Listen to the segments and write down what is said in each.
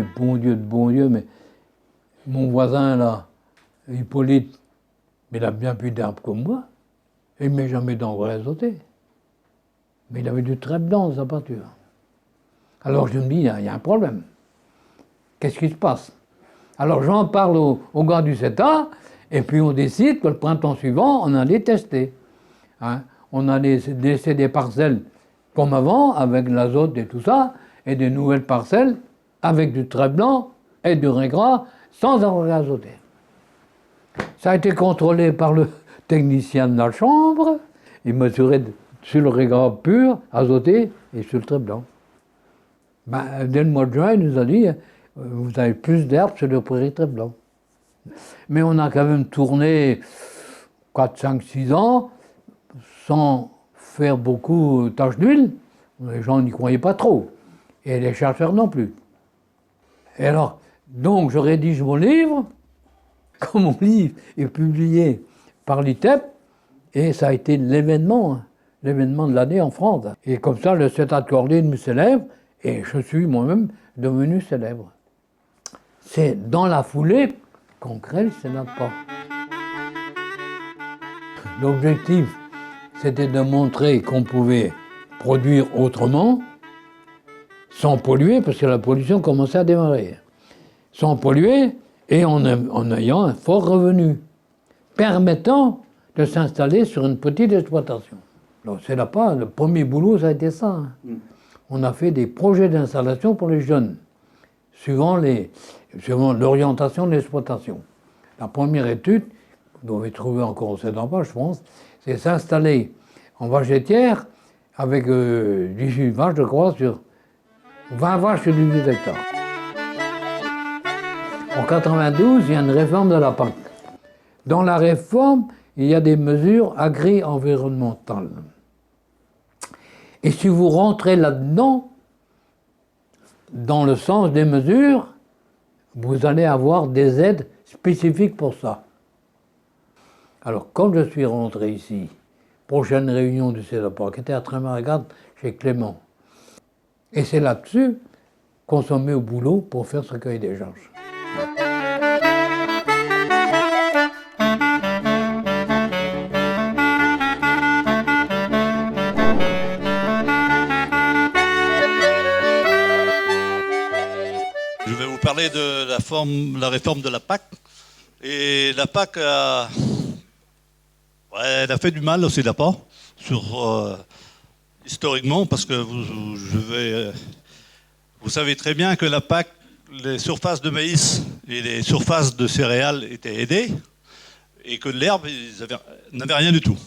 mais bon Dieu, mais mon voisin là, Hippolyte, il a bien plus d'arbres que moi. Il ne met jamais d'engrais azoté. Mais il avait du trèfle dans sa pâture. Alors je me dis, il y a un problème. Qu'est-ce qui se passe? Alors j'en parle au gars du CETA, et puis on décide que le printemps suivant, on allait tester. Hein? On allait laisser des parcelles comme avant, avec de l'azote et tout ça, et des nouvelles parcelles avec du trèfle blanc et du régras sans engrais azoté. Ça a été contrôlé par le technicien de la chambre, il mesurait sur le régras pur, azoté, et sur le trèfle blanc. Ben, dès le mois de juin, il nous a dit, vous avez plus d'herbes sur le prairie trèfle blanc. Mais on a quand même tourné 4, 5, 6 ans sans faire beaucoup tache d'huile. Les gens n'y croyaient pas trop. Et les chercheurs non plus. Et alors, donc je rédige mon livre. Comme mon livre est publié par l'ITEP, et ça a été l'événement de l'année en France. Et comme ça, le CETA de Corline me célèbre, et je suis moi-même devenu célèbre. C'est dans la foulée qu'on crée le CENAPA. L'objectif, c'était de montrer qu'on pouvait produire autrement, sans polluer, parce que la pollution commençait à démarrer. Sans polluer, et en ayant un fort revenu, permettant de s'installer sur une petite exploitation. Donc c'est là pas, le premier boulot, ça a été ça. Hein. On a fait des projets d'installation pour les jeunes, suivant l'orientation de l'exploitation. La première étude, vous devez trouver encore au CEDAPA, je pense, c'est s'installer en vache laitière avec 18 vaches, je crois, sur 20 vaches sur 18 hectares. En 92, il y a une réforme de la PAC. Dans la réforme, il y a des mesures agri-environnementales. Et si vous rentrez là-dedans, dans le sens des mesures, vous allez avoir des aides spécifiques pour ça. Alors, quand je suis rentré ici, prochaine réunion du CEDAPA, qui était à Trémargade chez Clément, et c'est là-dessus qu'on se met au boulot pour faire ce recueil des charges. Je vais vous parler de la réforme de la PAC. Et la PAC elle a fait du mal au CEDAPA, historiquement, parce que vous savez très bien que la PAC, les surfaces de maïs et les surfaces de céréales étaient aidées, et que l'herbe, ils n'avaient rien du tout.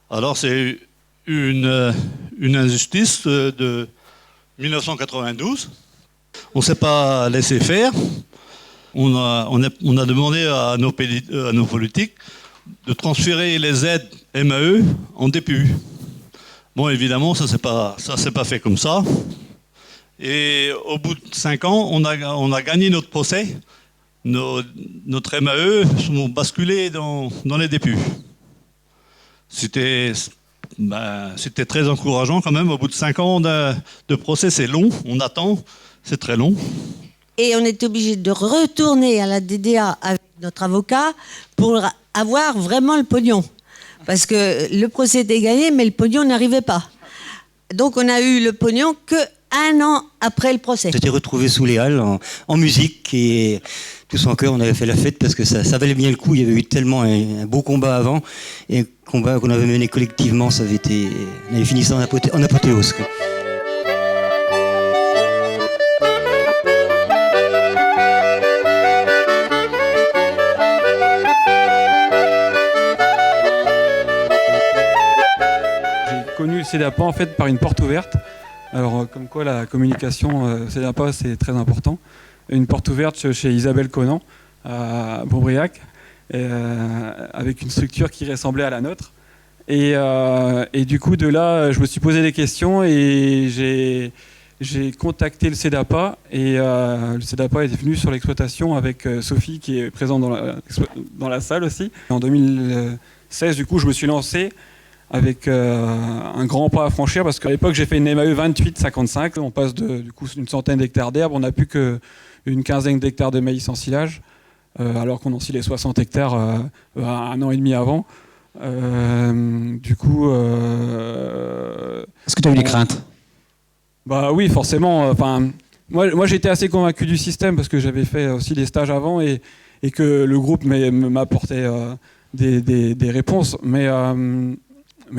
Alors c'est une injustice de 1992. On ne s'est pas laissé faire. On a demandé à nos politiques de transférer les aides MAE en DPU. Bon, évidemment, ça s'est pas fait comme ça. Et au bout de 5 ans, on a gagné notre procès. Notre MAE sont basculés dans les DPU. C'était très encourageant quand même. Au bout de 5 ans de procès, c'est long. On attend, c'est très long. Et on est obligé de retourner à la DDA avec notre avocat pour avoir vraiment le pognon. Parce que le procès était gagné, mais le pognon n'arrivait pas. Donc on a eu le pognon que1 an après le procès. J'étais retrouvé sous les halles en musique et tous en chœur, on avait fait la fête parce que ça valait bien le coup. Il y avait eu tellement un beau combat avant et un combat qu'on avait mené collectivement, on avait fini ça en apothéose. Quoi. Connu le CEDAPA en fait par une porte ouverte. Alors comme quoi la communication CEDAPA c'est très important. Une porte ouverte chez Isabelle Conan à Beaubriac avec une structure qui ressemblait à la nôtre. Et du coup de là je me suis posé des questions et j'ai contacté le CEDAPA et le CEDAPA est venu sur l'exploitation avec Sophie qui est présente dans la salle aussi. En 2016 du coup je me suis lancé avec un grand pas à franchir parce qu'à l'époque j'ai fait une MAE 28-55, on passe d'une centaine d'hectares d'herbe, on n'a plus qu'une une quinzaine d'hectares de maïs en silage, alors qu'on ensilait 60 hectares un an et demi avant. Du coup... Est-ce que tu as eu des craintes? Bah oui, forcément. Enfin, moi j'étais assez convaincu du système parce que j'avais fait aussi des stages avant et que le groupe m'apportait des réponses. Mais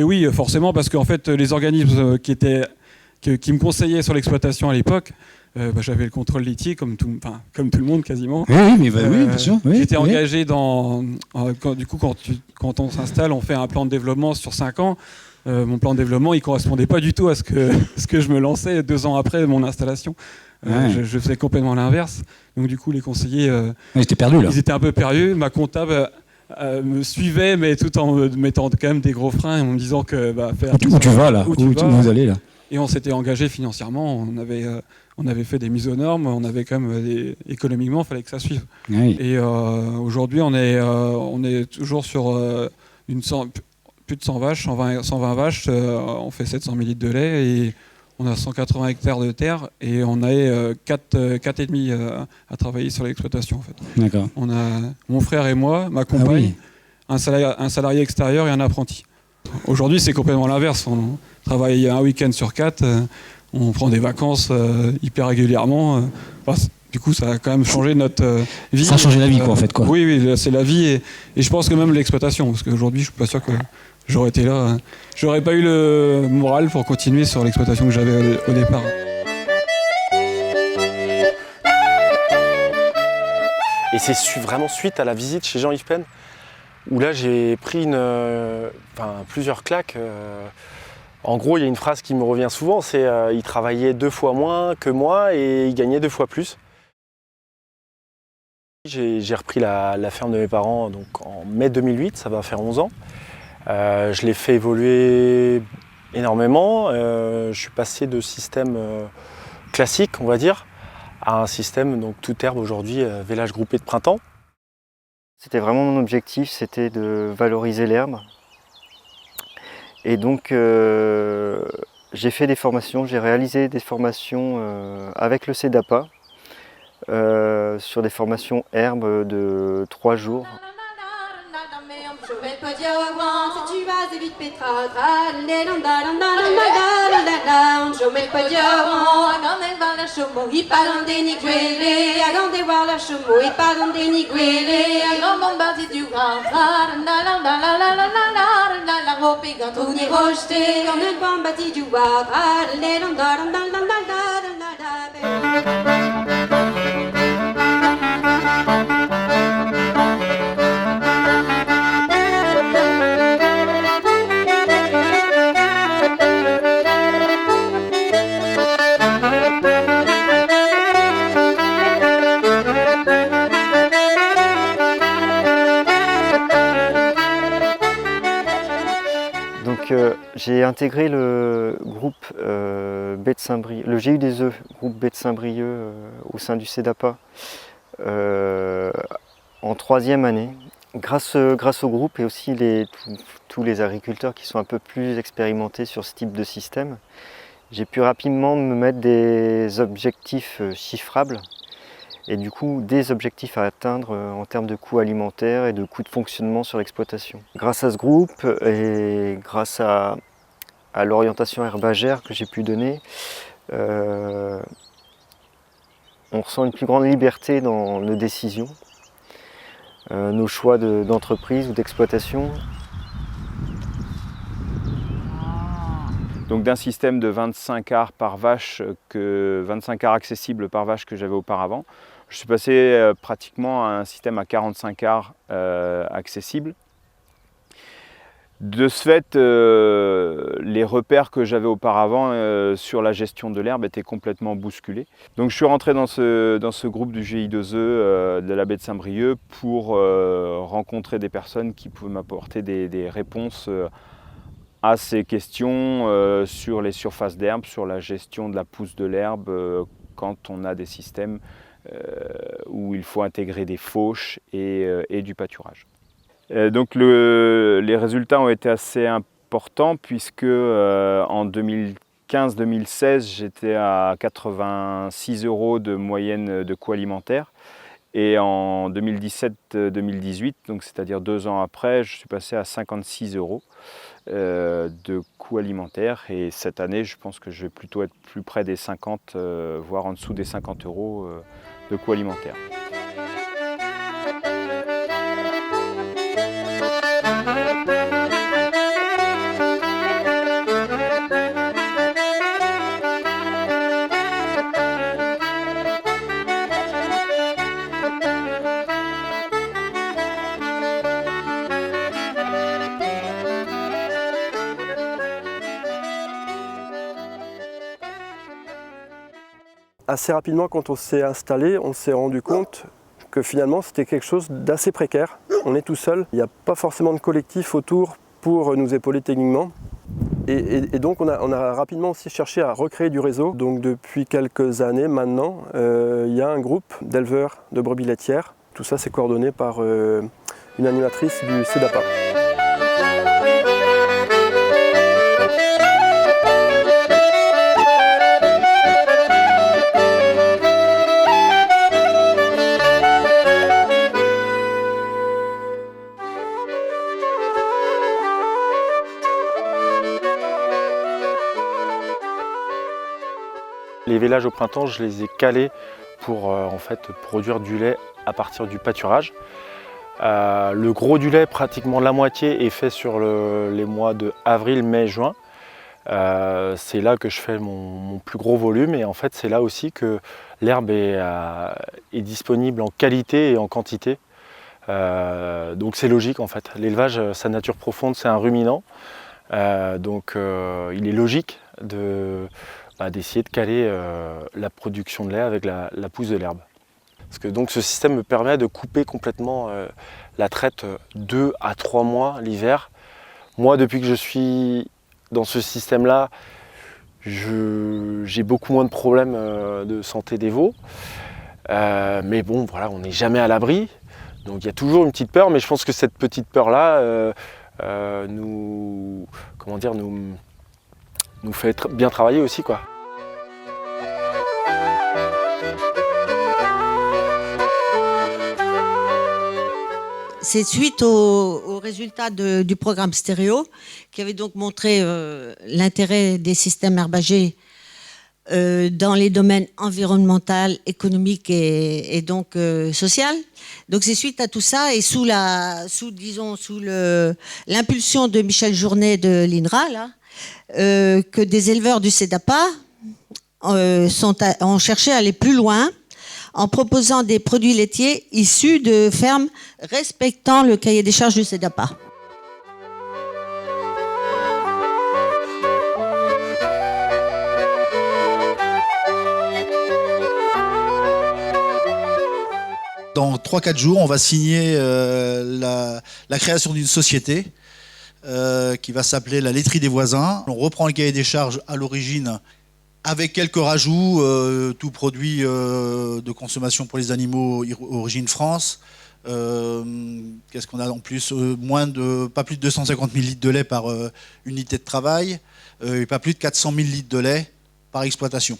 oui, forcément, parce qu'en fait, les organismes qui me conseillaient sur l'exploitation à l'époque, j'avais le contrôle laitier comme tout le monde quasiment. Oui, mais oui, bien sûr. Oui, J'étais oui. engagé quand on s'installe, on fait un plan de développement sur 5 ans. Mon plan de développement, il correspondait pas du tout à ce que je me lançais 2 ans après mon installation. Ouais. Je faisais complètement l'inverse. Donc du coup, les conseillers, Ils étaient perdus là. ils étaient un peu perdus. Ma comptable me suivait, mais tout en me mettant quand même des gros freins et en me disant que faire Où tu vas là? Où tu Où vas. vous allez là? Et on s'était engagé financièrement. On avait fait des mises aux normes. On avait quand même économiquement, il fallait que ça suive. Oui. Et aujourd'hui, on est toujours sur plus de 100 vaches, 120 vaches. On fait 700 000 litres de lait et on a 180 hectares de terre et on a 4,5 à travailler sur l'exploitation. En fait. D'accord. On a mon frère et moi, ma compagne, un salarié extérieur et un apprenti. Aujourd'hui, c'est complètement l'inverse. On travaille un week-end sur 4. On prend des vacances hyper régulièrement. Du coup, ça a quand même changé notre vie. Ça a changé la vie, quoi, en fait, quoi. Oui, c'est la vie. Et je pense que même l'exploitation, parce qu'aujourd'hui, je suis pas sûr que j'aurais été là. J'aurais pas eu le moral pour continuer sur l'exploitation que j'avais au départ. Et c'est vraiment suite à la visite chez Jean-Yves Penn, où là, j'ai pris plusieurs claques. En gros, il y a une phrase qui me revient souvent, c'est il travaillait 2 fois moins que moi et il gagnait 2 fois plus. J'ai repris la ferme de mes parents donc, en mai 2008, ça va faire 11 ans. Je l'ai fait évoluer énormément. Je suis passé de système classique, on va dire, à un système donc toute herbe aujourd'hui, vélage groupé de printemps. C'était vraiment mon objectif, c'était de valoriser l'herbe. Et donc j'ai fait des formations, j'ai réalisé des formations avec le CEDAPA sur des formations herbes de 3 jours. J'ai intégré le groupe Baie de Saint-Brieuc, le GU des œufs, groupe Baie de Saint-Brieuc au sein du CEDAPA en 3e année. Grâce au groupe et aussi tous les agriculteurs qui sont un peu plus expérimentés sur ce type de système, j'ai pu rapidement me mettre des objectifs chiffrables et du coup des objectifs à atteindre en termes de coûts alimentaires et de coûts de fonctionnement sur l'exploitation. Grâce à ce groupe et grâce à l'orientation herbagère que j'ai pu donner, on ressent une plus grande liberté dans nos décisions, nos choix d'entreprise ou d'exploitation. Donc d'un système de 25 arts par vache, 25 arts accessibles par vache que j'avais auparavant, je suis passé pratiquement à un système à 45 arts accessibles. De ce fait, les repères que j'avais auparavant sur la gestion de l'herbe étaient complètement bousculés. Donc je suis rentré dans ce groupe du GI2E de la baie de Saint-Brieuc pour rencontrer des personnes qui pouvaient m'apporter des réponses à ces questions sur les surfaces d'herbe, sur la gestion de la pousse de l'herbe quand on a des systèmes où il faut intégrer des fauches et du pâturage. Donc les résultats ont été assez importants puisque en 2015, 2015-2016, j'étais à 86 € de moyenne de coût alimentaire. Et en 2017-2018, donc c'est-à-dire 2 ans après, je suis passé à 56 € de coût alimentaire. Et cette année, je pense que je vais plutôt être plus près des 50, voire en dessous des 50 € de coût alimentaire. Assez rapidement, quand on s'est installé, on s'est rendu compte que finalement c'était quelque chose d'assez précaire. On est tout seul, il n'y a pas forcément de collectif autour pour nous épauler techniquement. Et donc on a rapidement aussi cherché à recréer du réseau. Donc depuis quelques années maintenant, il y a un groupe d'éleveurs de brebis laitières. Tout ça c'est coordonné par une animatrice du CEDAPA. Les vélages au printemps, je les ai calés pour en fait produire du lait à partir du pâturage. Le gros du lait, pratiquement la moitié, est fait sur les mois de avril, mai, juin. C'est là que je fais mon plus gros volume et en fait c'est là aussi que l'herbe est disponible en qualité et en quantité. Donc c'est logique en fait. L'élevage, sa nature profonde, c'est un ruminant. Donc il est logique d'essayer de caler la production de lait avec la pousse de l'herbe. Parce que donc ce système me permet de couper complètement la traite 2 à 3 mois l'hiver. Moi, depuis que je suis dans ce système-là, j'ai beaucoup moins de problèmes de santé des veaux. Mais bon, voilà, on n'est jamais à l'abri. Donc il y a toujours une petite peur, mais je pense que cette petite peur-là nous fait bien travailler aussi, quoi. C'est suite aux résultats du programme Stéréo qui avait donc montré l'intérêt des systèmes herbagers dans les domaines environnemental, économique et donc social. Donc c'est suite à tout ça et sous l'impulsion de Michel Journet de l'INRA que des éleveurs du CEDAPA ont cherché à aller plus loin en proposant des produits laitiers issus de fermes respectant le cahier des charges du CEDAPA. Dans 3-4 jours, on va signer la création d'une société qui va s'appeler la laiterie des voisins. On reprend le cahier des charges à l'origine avec quelques rajouts, tout produit de consommation pour les animaux origine France. Qu'est-ce qu'on a en plus? Pas plus de 250 000 litres de lait par unité de travail et pas plus de 400 000 litres de lait par exploitation.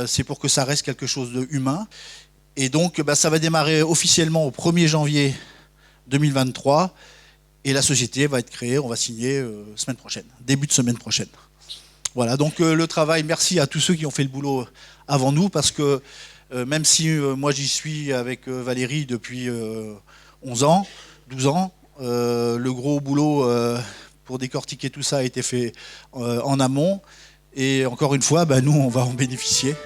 C'est pour que ça reste quelque chose de humain. Et donc ça va démarrer officiellement au 1er janvier 2023 et la société va être créée, on va signer semaine prochaine, début de semaine prochaine. Voilà, donc le travail, merci à tous ceux qui ont fait le boulot avant nous, parce que même si moi j'y suis avec Valérie depuis 11 ans, 12 ans, le gros boulot pour décortiquer tout ça a été fait en amont. Et encore une fois, nous, on va en bénéficier.